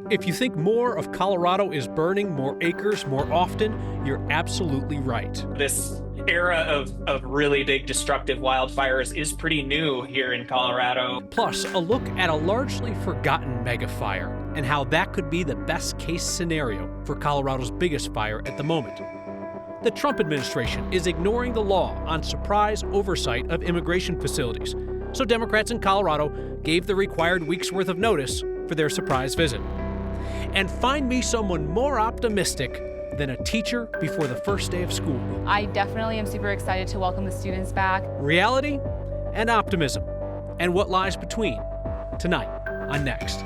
If you think more of Colorado is burning more acres more often, you're absolutely right. This era of really big destructive wildfires is pretty new here in Colorado. Plus, a look at a largely forgotten megafire and how that could be the best case scenario for Colorado's biggest fire at the moment. The Trump administration is ignoring the law on surprise oversight of immigration facilities, so Democrats in Colorado gave the required week's worth of notice for their surprise visit. And find me someone more optimistic than a teacher before the first day of school. I definitely am super excited to welcome the students back. Reality and optimism, and what lies between, tonight on Next.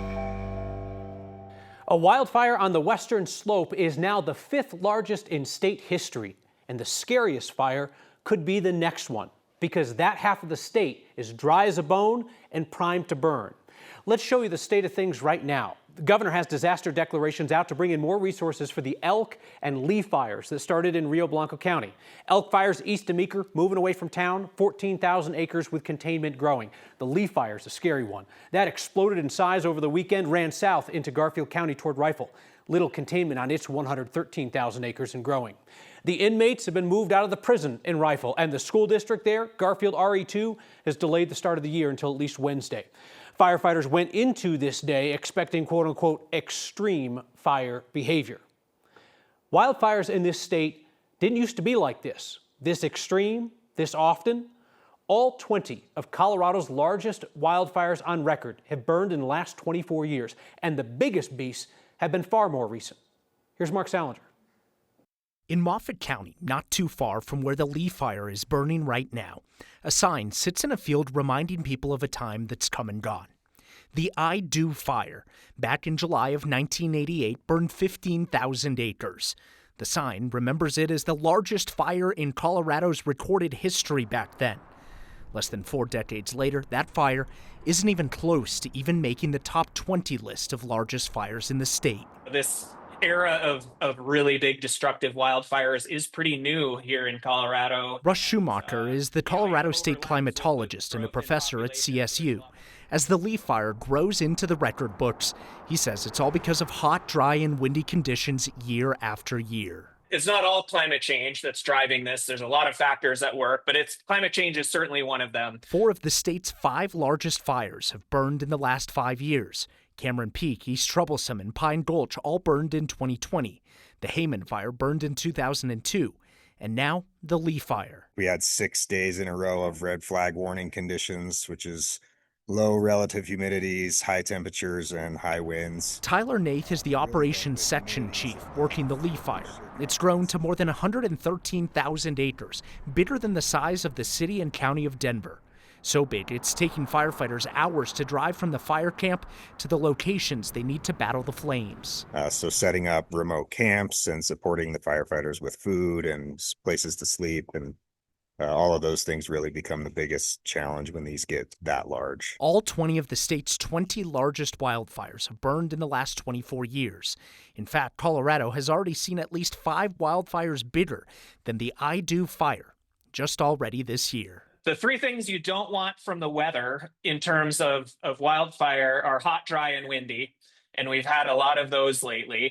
A wildfire on the western slope is now the 5th largest in state history, and the scariest fire could be the next one, because that half of the state is dry as a bone and primed to burn. Let's show you the state of things right now. The governor has disaster declarations out to bring in more resources for the elk and leaf fires that started in Rio Blanco County. Elk fires east of Meeker, moving away from town, 14,000 acres with containment growing. The leaf fire's a scary one. That exploded in size over the weekend, ran south into Garfield County toward Rifle. Little containment on its 113,000 acres and growing. The inmates have been moved out of the prison in Rifle, and the school district there, Garfield RE2, has delayed the start of the year until at least Wednesday. Firefighters went into this day expecting quote-unquote extreme fire behavior. Wildfires in this state didn't used to be like this extreme, this often. All 20 of Colorado's largest wildfires on record have burned in the last 24 years, and the biggest beasts have been far more recent. Here's Mark Salinger. In Moffett County, not too far from where the leaf fire is burning right now, a sign sits in a field reminding people of a time that's come and gone. The I Do fire, back in July of 1988, burned 15,000 acres. The sign remembers it as the largest fire in Colorado's recorded history back then. Less than 4 decades later, that fire isn't even close to even making the top 20 list of largest fires in the state. This era of really big destructive wildfires is pretty new here in Colorado. Russ Schumacher is the Colorado State climatologist and a professor at CSU. As the leaf fire grows into the record books, he says it's all because of hot, dry, and windy conditions year after year. It's not all climate change that's driving this. There's a lot of factors at work, but climate change is certainly one of them. 4 of the state's 5 largest fires have burned in the last 5 years. Cameron Peak, East Troublesome, and Pine Gulch all burned in 2020. The Hayman fire burned in 2002. And now, the leaf fire. We had 6 days in a row of red flag warning conditions, which is low relative humidities, high temperatures, and high winds. Tyler Nath is the operations section chief working the leaf fire. It's grown to more than 113,000 acres, bigger than the size of the city and county of Denver. So big, it's taking firefighters hours to drive from the fire camp to the locations they need to battle the flames. So setting up remote camps and supporting the firefighters with food and places to sleep, and all of those things really become the biggest challenge when these get that large. All 20 of the state's 20 largest wildfires have burned in the last 24 years. In fact, Colorado has already seen at least 5 wildfires bigger than the I Do fire just already this year. The 3 things you don't want from the weather in terms of wildfire are hot, dry, and windy. And we've had a lot of those lately.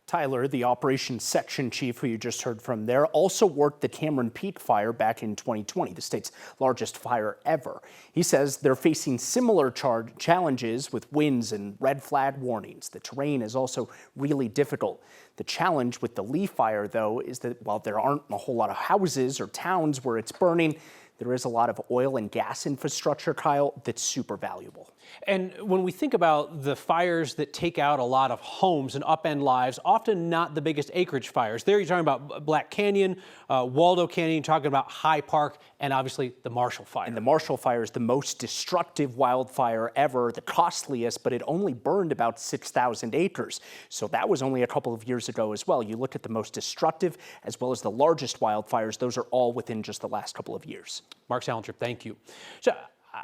Tyler, the operations section chief who you just heard from there, also worked the Cameron Peak fire back in 2020, the state's largest fire ever. He says they're facing similar challenges with winds and red flag warnings. The terrain is also really difficult. The challenge with the leaf fire, though, is that while there aren't a whole lot of houses or towns where it's burning, there is a lot of oil and gas infrastructure, Kyle, that's super valuable. And when we think about the fires that take out a lot of homes and upend lives, often not the biggest acreage fires. There you're talking about Black Canyon, Waldo Canyon, talking about High Park, and obviously the Marshall Fire. And the Marshall Fire is the most destructive wildfire ever, the costliest, but it only burned about 6,000 acres. So that was only a couple of years ago as well. You look at the most destructive as well as the largest wildfires, those are all within just the last couple of years. Mark Salinger, thank you. So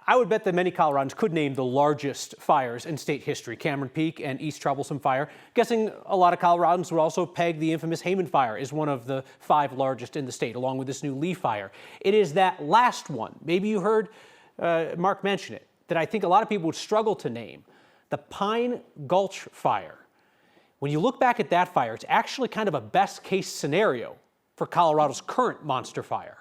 I would bet that many Coloradans could name the largest fires in state history, Cameron Peak and East Troublesome Fire. Guessing a lot of Coloradans would also peg the infamous Hayman Fire as one of the 5 largest in the state, along with this new leaf fire. It is that last one, maybe you heard Mark mention it, that I think a lot of people would struggle to name. the Pine Gulch fire. When you look back at that fire, it's actually kind of a best case scenario for Colorado's current monster fire.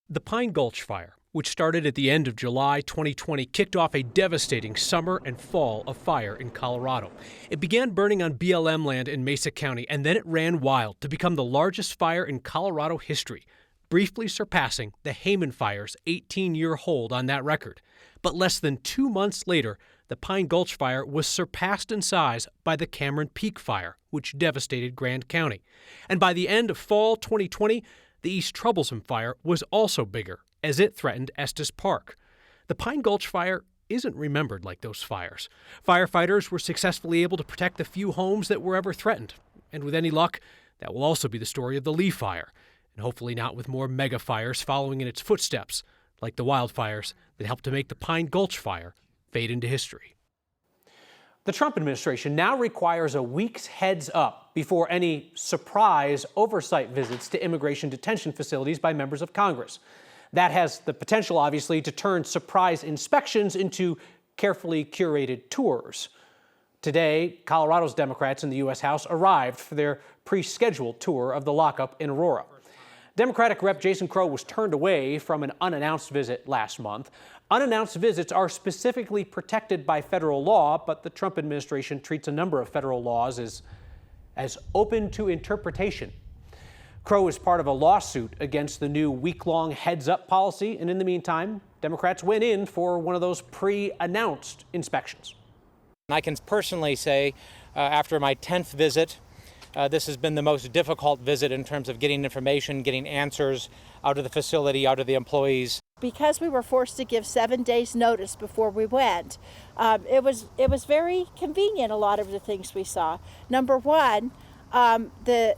The Pine Gulch fire, which started at the end of July 2020, kicked off a devastating summer and fall of fire in Colorado. It began burning on BLM land in Mesa County, and then it ran wild to become the largest fire in Colorado history, briefly surpassing the Hayman Fire's 18-year hold on that record. But less than 2 months later, the Pine Gulch fire was surpassed in size by the Cameron Peak fire, which devastated Grand County. And by the end of fall 2020, the East Troublesome fire was also bigger, as it threatened Estes Park. The Pine Gulch fire isn't remembered like those fires. Firefighters were successfully able to protect the few homes that were ever threatened. And with any luck, that will also be the story of the Lee fire, and hopefully not with more mega fires following in its footsteps, like the wildfires that helped to make the Pine Gulch fire fade into history. The Trump administration now requires a week's heads up before any surprise oversight visits to immigration detention facilities by members of Congress. That has the potential, obviously, to turn surprise inspections into carefully curated tours. Today, Colorado's Democrats in the U.S. House arrived for their pre-scheduled tour of the lockup in Aurora. Democratic Rep. Jason Crow was turned away from an unannounced visit last month. Unannounced visits are specifically protected by federal law, but the Trump administration treats a number of federal laws as open to interpretation. Crow is part of a lawsuit against the new week-long heads-up policy, and in the meantime, Democrats went in for one of those pre-announced inspections. I can personally say, after my 10th visit, this has been the most difficult visit in terms of getting information, getting answers out of the facility, out of the employees. Because we were forced to give 7 days notice before we went, it was very convenient, a lot of the things we saw. Number one, the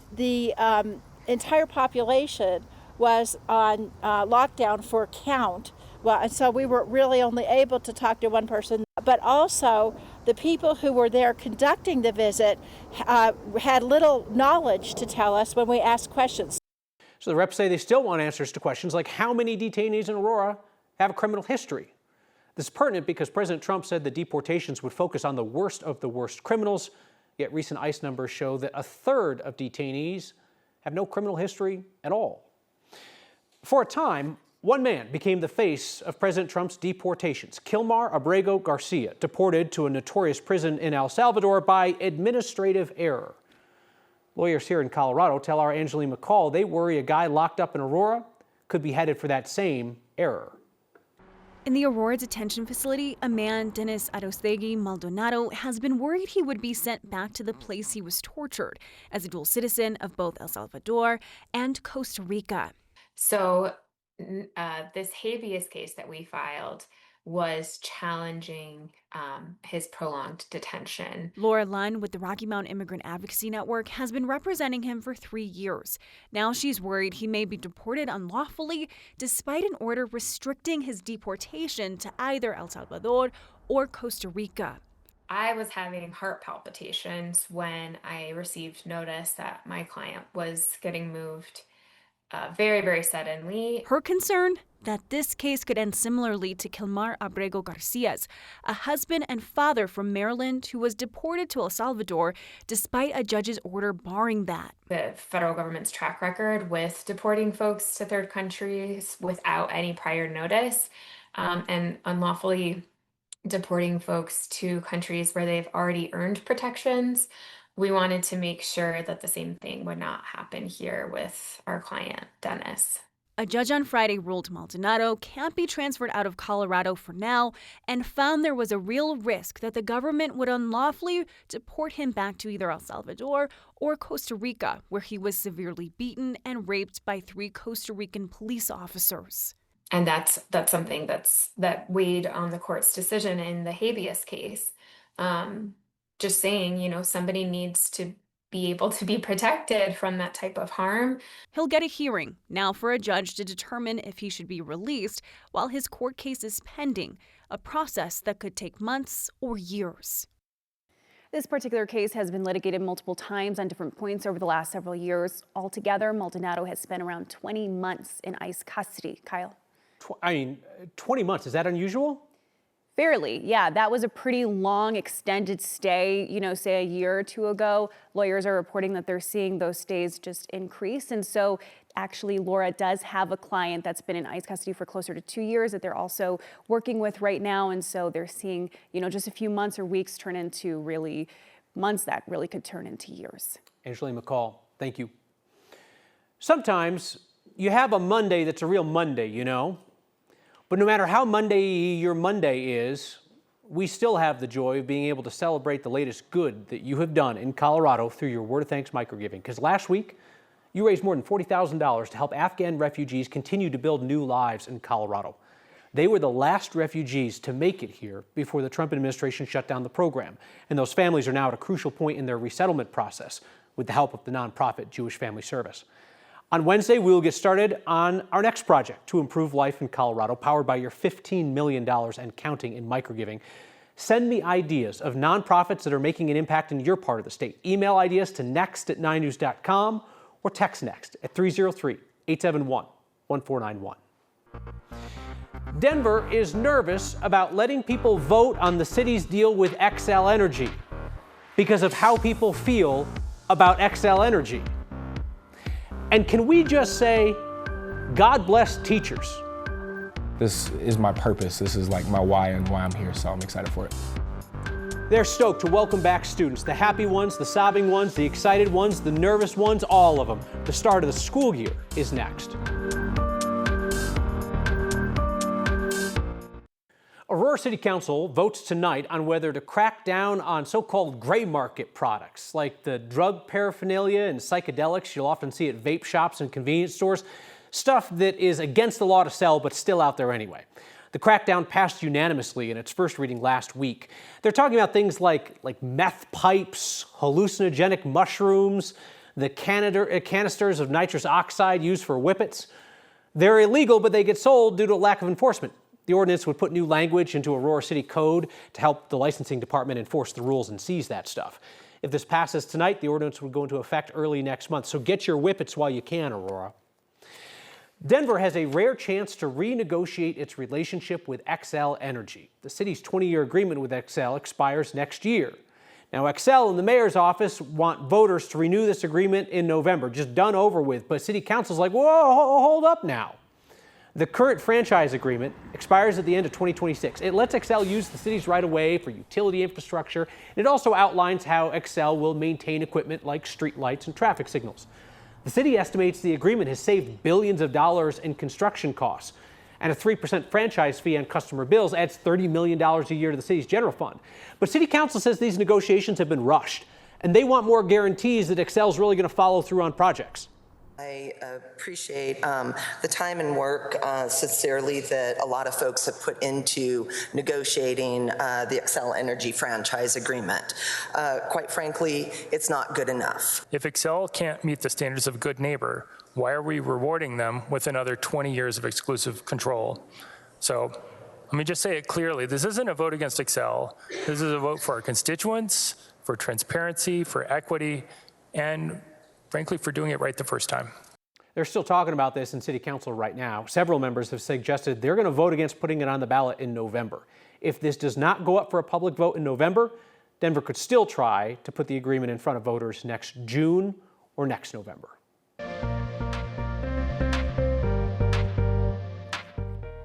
entire population was on lockdown for count. Well, and so we were really only able to talk to one person, but also the people who were there conducting the visit had little knowledge to tell us when we asked questions. So the reps say they still want answers to questions like how many detainees in Aurora have a criminal history. This is pertinent because President Trump said the deportations would focus on the worst of the worst criminals, yet recent ICE numbers show that a third of detainees have no criminal history at all. For a time, one man became the face of President Trump's deportations. Kilmar Abrego Garcia, deported to a notorious prison in El Salvador by administrative error. Lawyers here in Colorado tell our Angeline McCall they worry a guy locked up in Aurora could be headed for that same error. In the Aurora detention facility, a man, Dennis Arostegui Maldonado, has been worried he would be sent back to the place he was tortured as a dual citizen of both El Salvador and Costa Rica. So this habeas case that we filed was challenging his prolonged detention. Laura Lunn with the Rocky Mountain Immigrant Advocacy Network has been representing him for 3 years. Now she's worried he may be deported unlawfully despite an order restricting his deportation to either El Salvador or Costa Rica. I was having heart palpitations when I received notice that my client was getting moved very, very suddenly. Her concern? That this case could end similarly to Kilmar Abrego Garcia's, a husband and father from Maryland who was deported to El Salvador despite a judge's order barring that. The federal government's track record with deporting folks to third countries without any prior notice and unlawfully deporting folks to countries where they've already earned protections. We wanted to make sure that the same thing would not happen here with our client, Dennis. A judge on Friday ruled Maldonado can't be transferred out of Colorado for now and found there was a real risk that the government would unlawfully deport him back to either El Salvador or Costa Rica, where he was severely beaten and raped by 3 Costa Rican police officers. And that's something that weighed on the court's decision in the habeas case. Just saying, somebody needs to be able to be protected from that type of harm. He'll get a hearing now for a judge to determine if he should be released while his court case is pending, a process that could take months or years. This particular case has been litigated multiple times on different points over the last several years. Altogether, Maldonado has spent around 20 months in ICE custody. Kyle? 20 months, is that unusual? Fairly, yeah. That was a pretty long, extended stay, say a year or two ago. Lawyers are reporting that they're seeing those stays just increase. And so actually, Laura does have a client that's been in ICE custody for closer to 2 years that they're also working with right now. And so they're seeing, just a few months or weeks turn into really months that really could turn into years. Angeline McCall, thank you. Sometimes you have a Monday that's a real Monday, But no matter how Monday your Monday is, we still have the joy of being able to celebrate the latest good that you have done in Colorado through your Word of Thanks microgiving. Because last week, you raised more than $40,000 to help Afghan refugees continue to build new lives in Colorado. They were the last refugees to make it here before the Trump administration shut down the program. And those families are now at a crucial point in their resettlement process with the help of the nonprofit Jewish Family Service. On Wednesday, we will get started on our next project to improve life in Colorado, powered by your $15 million and counting in microgiving. Send me ideas of nonprofits that are making an impact in your part of the state. Email ideas to next@9news.com or text NEXT at 303-871-1491. Denver is nervous about letting people vote on the city's deal with Xcel Energy because of how people feel about Xcel Energy. And can we just say, God bless teachers? This is my purpose. This is like my why and why I'm here, so I'm excited for it. They're stoked to welcome back students, the happy ones, the sobbing ones, the excited ones, the nervous ones, all of them. The start of the school year is next. Aurora City Council votes tonight on whether to crack down on so-called gray market products like the drug paraphernalia and psychedelics you'll often see at vape shops and convenience stores, stuff that is against the law to sell but still out there anyway. The crackdown passed unanimously in its first reading last week. They're talking about things like meth pipes, hallucinogenic mushrooms, the canisters of nitrous oxide used for whippets. They're illegal, but they get sold due to a lack of enforcement. The ordinance would put new language into Aurora City Code to help the licensing department enforce the rules and seize that stuff. If this passes tonight, the ordinance would go into effect early next month. So get your whippets while you can, Aurora. Denver has a rare chance to renegotiate its relationship with Xcel Energy. The city's 20-year agreement with Xcel expires next year. Now, Xcel and the mayor's office want voters to renew this agreement in November, just done over with. But city council's like, whoa, hold up now. The current franchise agreement expires at the end of 2026. It lets Xcel use the city's right-of-way for utility infrastructure. It also outlines how Xcel will maintain equipment like streetlights and traffic signals. The city estimates the agreement has saved billions of dollars in construction costs, and a 3% franchise fee on customer bills adds $30 million a year to the city's general fund. But city council says these negotiations have been rushed, and they want more guarantees that Xcel's really going to follow through on projects. I appreciate the time and work, sincerely, that a lot of folks have put into negotiating the Xcel Energy franchise agreement. Quite frankly, it's not good enough. If Xcel can't meet the standards of a good neighbor, why are we rewarding them with another 20 years of exclusive control? So let me just say it clearly. This isn't a vote against Xcel. This is a vote for our constituents, for transparency, for equity, and frankly, for doing it right the first time. They're still talking about this in city council right now. Several members have suggested they're going to vote against putting it on the ballot in November. If this does not go up for a public vote in November, Denver could still try to put the agreement in front of voters next June or next November.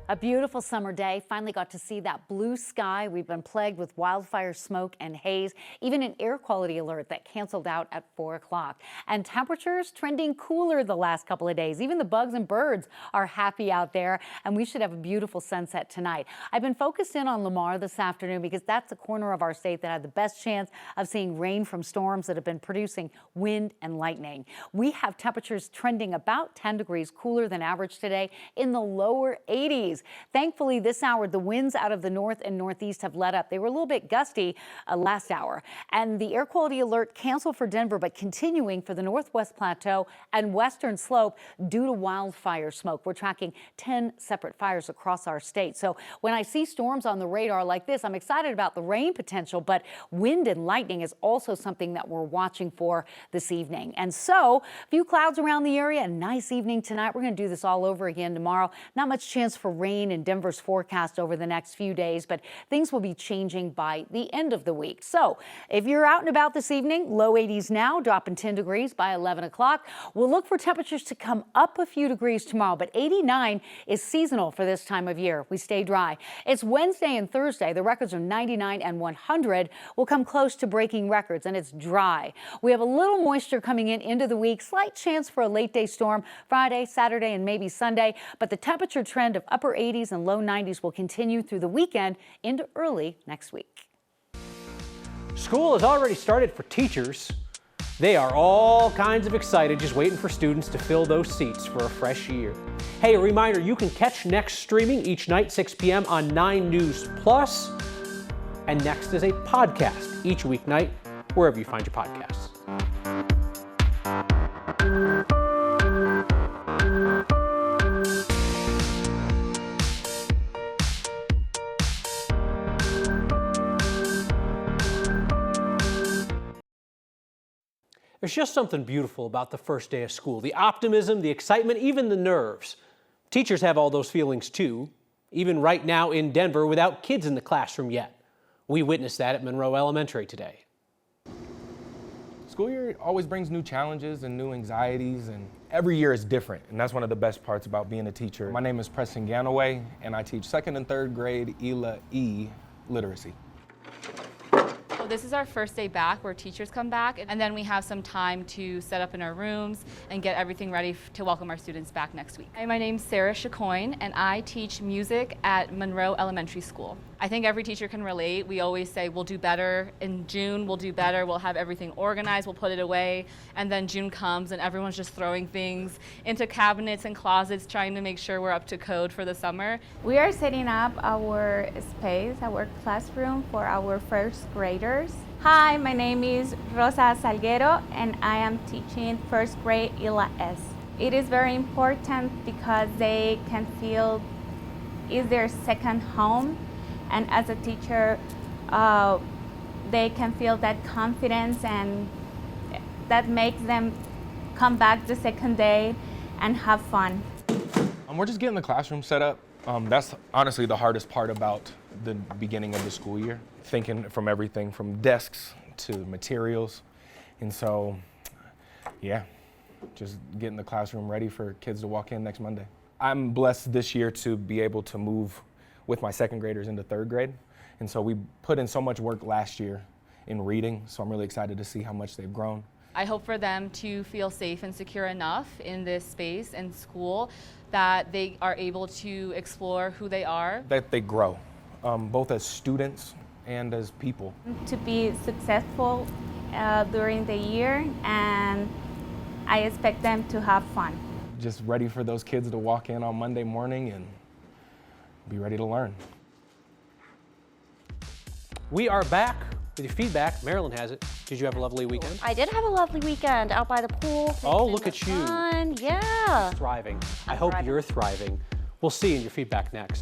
A beautiful summer day. Finally got to see that blue sky. We've been plagued with wildfire smoke and haze, even an air quality alert that canceled out at 4 o'clock. And temperatures trending cooler the last couple of days. Even the bugs and birds are happy out there, and we should have a beautiful sunset tonight. I've been focused in on Lamar this afternoon because that's the corner of our state that had the best chance of seeing rain from storms that have been producing wind and lightning. We have temperatures trending about 10 degrees cooler than average today in the lower 80s. Thankfully, this hour, the winds out of the north and northeast have let up. They were a little bit gusty last hour. And the air quality alert canceled for Denver, but continuing for the Northwest Plateau and Western Slope due to wildfire smoke. We're tracking 10 separate fires across our state. So when I see storms on the radar like this, I'm excited about the rain potential, but wind and lightning is also something that we're watching for this evening. And so a few clouds around the area, a nice evening tonight. We're going to do this all over again tomorrow. Not much chance for rain rain in Denver's forecast over the next few days, but things will be changing by the end of the week. So if you're out and about this evening, low 80s now, dropping 10 degrees by 11 o'clock. We'll look for temperatures to come up a few degrees tomorrow, but 89 is seasonal for this time of year. We stay dry. It's Wednesday and Thursday. The records are 99 and 100 will come close to breaking records, and it's dry. We have a little moisture coming in into the week. Slight chance for a late day storm Friday, Saturday, and maybe Sunday, but the temperature trend of upper 80s and low 90s will continue through the weekend into early next week. School has already started for teachers. They are all kinds of excited, just waiting for students to fill those seats for a fresh year. Hey, a reminder, you can catch Next streaming each night, 6 p.m. on 9 News Plus. And Next is a podcast each weeknight, wherever you find your podcasts. There's just something beautiful about the first day of school. The optimism, the excitement, even the nerves. Teachers have all those feelings too, even right now in Denver without kids in the classroom yet. We witnessed that at Monroe Elementary today. School year always brings new challenges and new anxieties, and every year is different, and that's one of the best parts about being a teacher. My name is Preston Ganaway, and I teach 2nd and 3rd grade ELA E literacy. This is our first day back where teachers come back, and then we have some time to set up in our rooms and get everything ready to welcome our students back next week. Hi, my name's Sarah Chacoin, and I teach music at Monroe Elementary School. I think every teacher can relate. We always say we'll do better in June, we'll do better, we'll have everything organized, we'll put it away, and then June comes and everyone's just throwing things into cabinets and closets trying to make sure we're up to code for the summer. We are setting up our space, our classroom for our first graders. Hi, my name is Rosa Salguero and I am teaching first grade ELA S. It is very important because they can feel it's their second home. And as a teacher, they can feel that confidence, and that makes them come back the second day and have fun. We're just getting the classroom set up. That's honestly the hardest part about the beginning of the school year. Thinking from everything from desks to materials. And so, yeah, just getting the classroom ready for kids to walk in next Monday. I'm blessed this year to be able to move with my 2nd graders into 3rd grade. And so we put in so much work last year in reading, so I'm really excited to see how much they've grown. I hope for them to feel safe and secure enough in this space and school that they are able to explore who they are. That they grow, both as students and as people. To be successful during the year, and I expect them to have fun. Just ready for those kids to walk in on Monday morning and be ready to learn. We are back with your feedback. Marilyn has it. Did you have a lovely weekend? I did have a lovely weekend out by the pool. Oh, look at you. Fun. Yeah. Thriving. I hope you're thriving. We'll see in your feedback next.